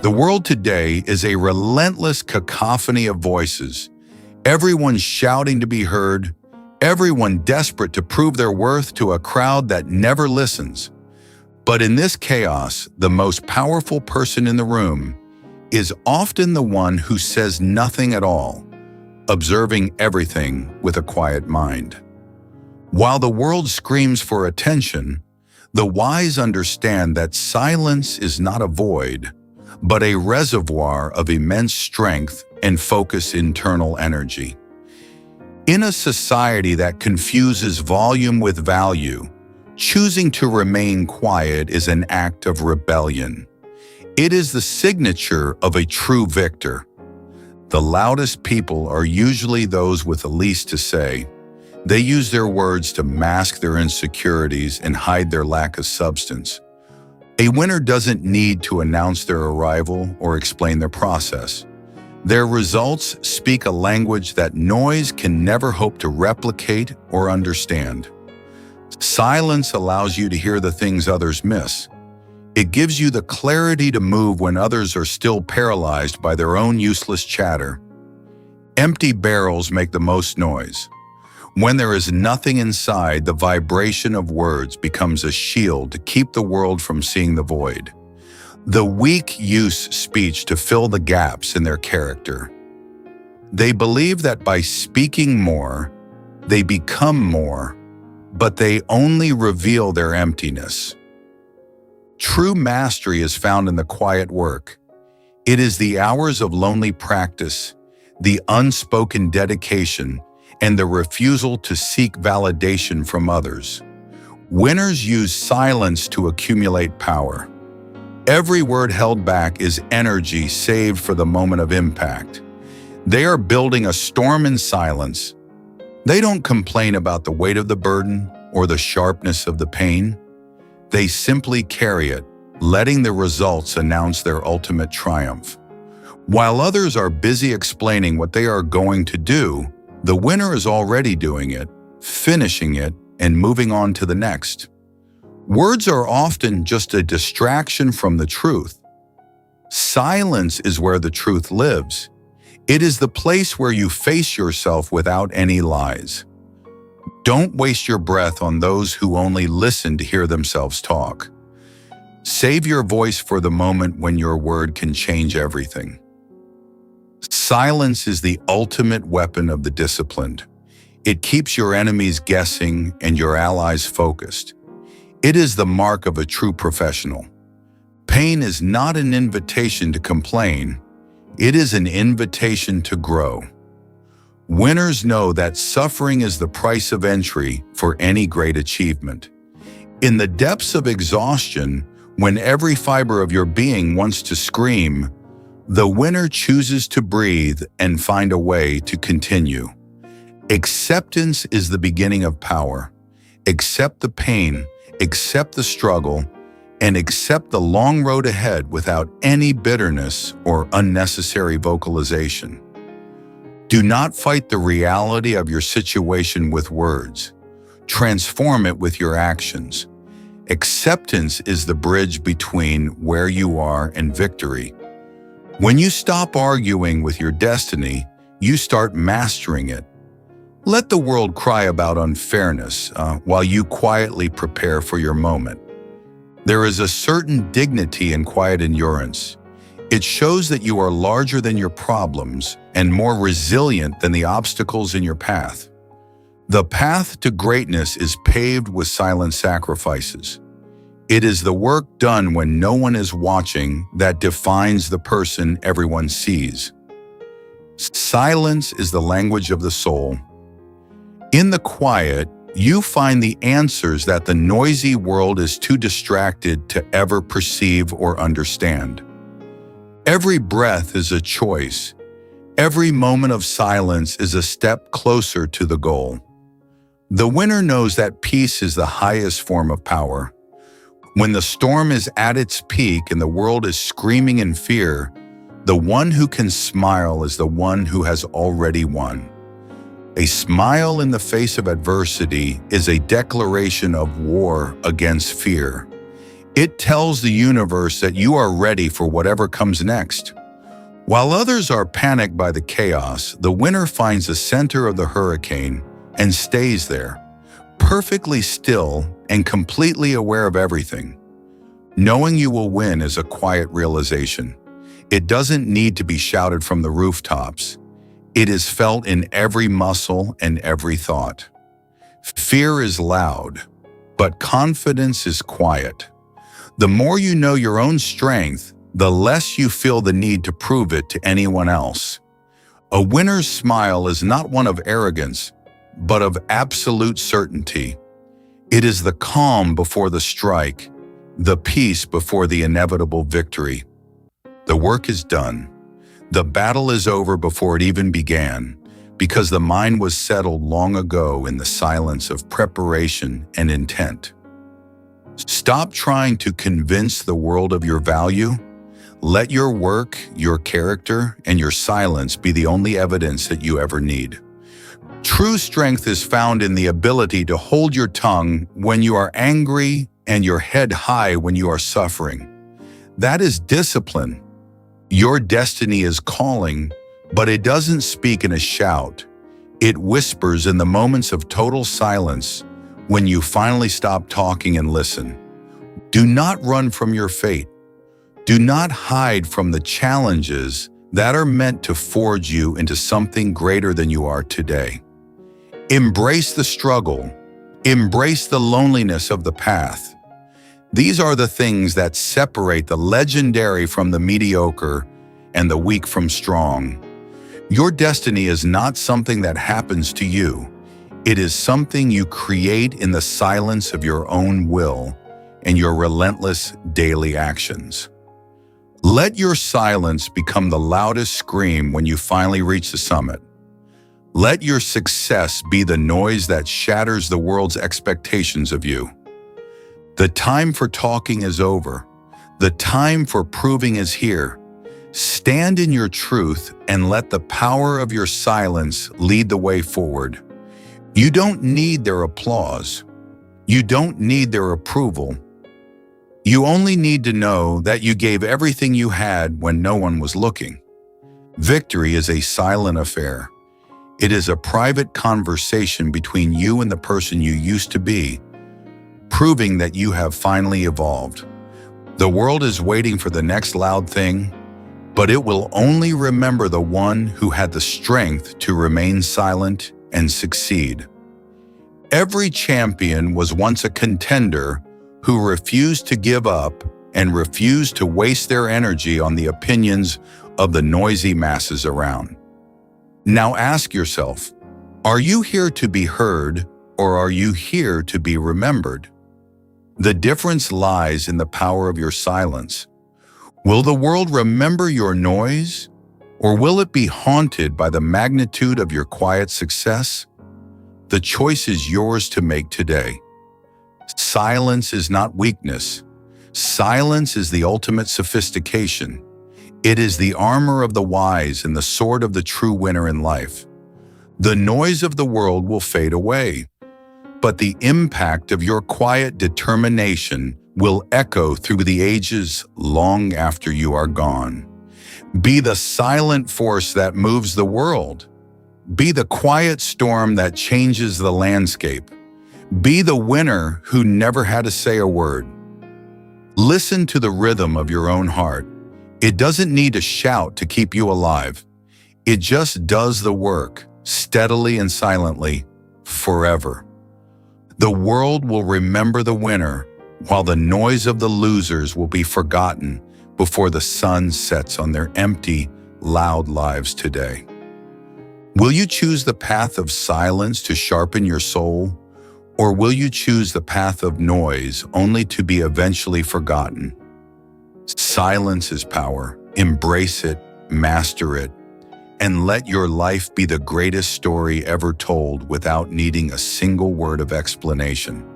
The world today is a relentless cacophony of voices. Everyone shouting to be heard, everyone desperate to prove their worth to a crowd that never listens. But in this chaos, the most powerful person in the room is often the one who says nothing at all, observing everything with a quiet mind. While the world screams for attention, the wise understand that silence is not a void, but a reservoir of immense strength and focused internal energy. In a society that confuses volume with value, choosing to remain quiet is an act of rebellion. It is the signature of a true victor. The loudest people are usually those with the least to say. They use their words to mask their insecurities and hide their lack of substance. A winner doesn't need to announce their arrival or explain their process. Their results speak a language that noise can never hope to replicate or understand. Silence allows you to hear the things others miss. It gives you the clarity to move when others are still paralyzed by their own useless chatter. Empty barrels make the most noise. When there is nothing inside, the vibration of words becomes a shield to keep the world from seeing the void. The weak use speech to fill the gaps in their character. They believe that by speaking more, they become more, but they only reveal their emptiness. True mastery is found in the quiet work. It is the hours of lonely practice, the unspoken dedication, and the refusal to seek validation from others. Winners use silence to accumulate power. Every word held back is energy saved for the moment of impact. They are building a storm in silence. They don't complain about the weight of the burden or the sharpness of the pain. They simply carry it, letting the results announce their ultimate triumph. While others are busy explaining what they are going to do, the winner is already doing it, finishing it, and moving on to the next. Words are often just a distraction from the truth. Silence is where the truth lives. It is the place where you face yourself without any lies. Don't waste your breath on those who only listen to hear themselves talk. Save your voice for the moment when your word can change everything. Silence is the ultimate weapon of the disciplined. It keeps your enemies guessing and your allies focused. It is the mark of a true professional. Pain is not an invitation to complain. It is an invitation to grow. Winners know that suffering is the price of entry for any great achievement. In the depths of exhaustion, when every fiber of your being wants to scream, the winner chooses to breathe and find a way to continue. Acceptance is the beginning of power. Accept the pain, accept the struggle, and accept the long road ahead without any bitterness or unnecessary vocalization. Do not fight the reality of your situation with words. Transform it with your actions. Acceptance is the bridge between where you are and victory. When you stop arguing with your destiny, you start mastering it. Let the world cry about unfairness while you quietly prepare for your moment. There is a certain dignity in quiet endurance. It shows that you are larger than your problems and more resilient than the obstacles in your path. The path to greatness is paved with silent sacrifices. It is the work done when no one is watching that defines the person everyone sees. Silence is the language of the soul. In the quiet, you find the answers that the noisy world is too distracted to ever perceive or understand. Every breath is a choice. Every moment of silence is a step closer to the goal. The winner knows that peace is the highest form of power. When the storm is at its peak and the world is screaming in fear, the one who can smile is the one who has already won. A smile in the face of adversity is a declaration of war against fear. It tells the universe that you are ready for whatever comes next. While others are panicked by the chaos, the winner finds the center of the hurricane and stays there, perfectly still and completely aware of everything. Knowing you will win is a quiet realization. It doesn't need to be shouted from the rooftops. It is felt in every muscle and every thought. Fear is loud, but confidence is quiet. The more you know your own strength, the less you feel the need to prove it to anyone else. A winner's smile is not one of arrogance, but of absolute certainty. It is the calm before the strike, the peace before the inevitable victory. The work is done. The battle is over before it even began, because the mind was settled long ago in the silence of preparation and intent. Stop trying to convince the world of your value. Let your work, your character, and your silence be the only evidence that you ever need. True strength is found in the ability to hold your tongue when you are angry and your head high when you are suffering. That is discipline. Your destiny is calling, but it doesn't speak in a shout. It whispers in the moments of total silence when you finally stop talking and listen. Do not run from your fate. Do not hide from the challenges that are meant to forge you into something greater than you are today. Embrace the struggle. Embrace the loneliness of the path. These are the things that separate the legendary from the mediocre and the weak from strong. Your destiny is not something that happens to you. It is something you create in the silence of your own will and your relentless daily actions. Let your silence become the loudest scream when you finally reach the summit. Let your success be the noise that shatters the world's expectations of you. The time for talking is over. The time for proving is here. Stand in your truth and let the power of your silence lead the way forward. You don't need their applause. You don't need their approval. You only need to know that you gave everything you had when no one was looking. Victory is a silent affair. It is a private conversation between you and the person you used to be, proving that you have finally evolved. The world is waiting for the next loud thing, but it will only remember the one who had the strength to remain silent and succeed. Every champion was once a contender who refused to give up and refused to waste their energy on the opinions of the noisy masses around. Now ask yourself, are you here to be heard or are you here to be remembered? The difference lies in the power of your silence. Will the world remember your noise, or will it be haunted by the magnitude of your quiet success? The choice is yours to make today. Silence is not weakness. Silence is the ultimate sophistication. It is the armor of the wise and the sword of the true winner in life. The noise of the world will fade away, but the impact of your quiet determination will echo through the ages long after you are gone. Be the silent force that moves the world. Be the quiet storm that changes the landscape. Be the winner who never had to say a word. Listen to the rhythm of your own heart. It doesn't need to shout to keep you alive. It just does the work, steadily and silently, forever. The world will remember the winner, while the noise of the losers will be forgotten before the sun sets on their empty, loud lives today. Will you choose the path of silence to sharpen your soul, or will you choose the path of noise only to be eventually forgotten? Silence is power. Embrace it, master it, and let your life be the greatest story ever told without needing a single word of explanation.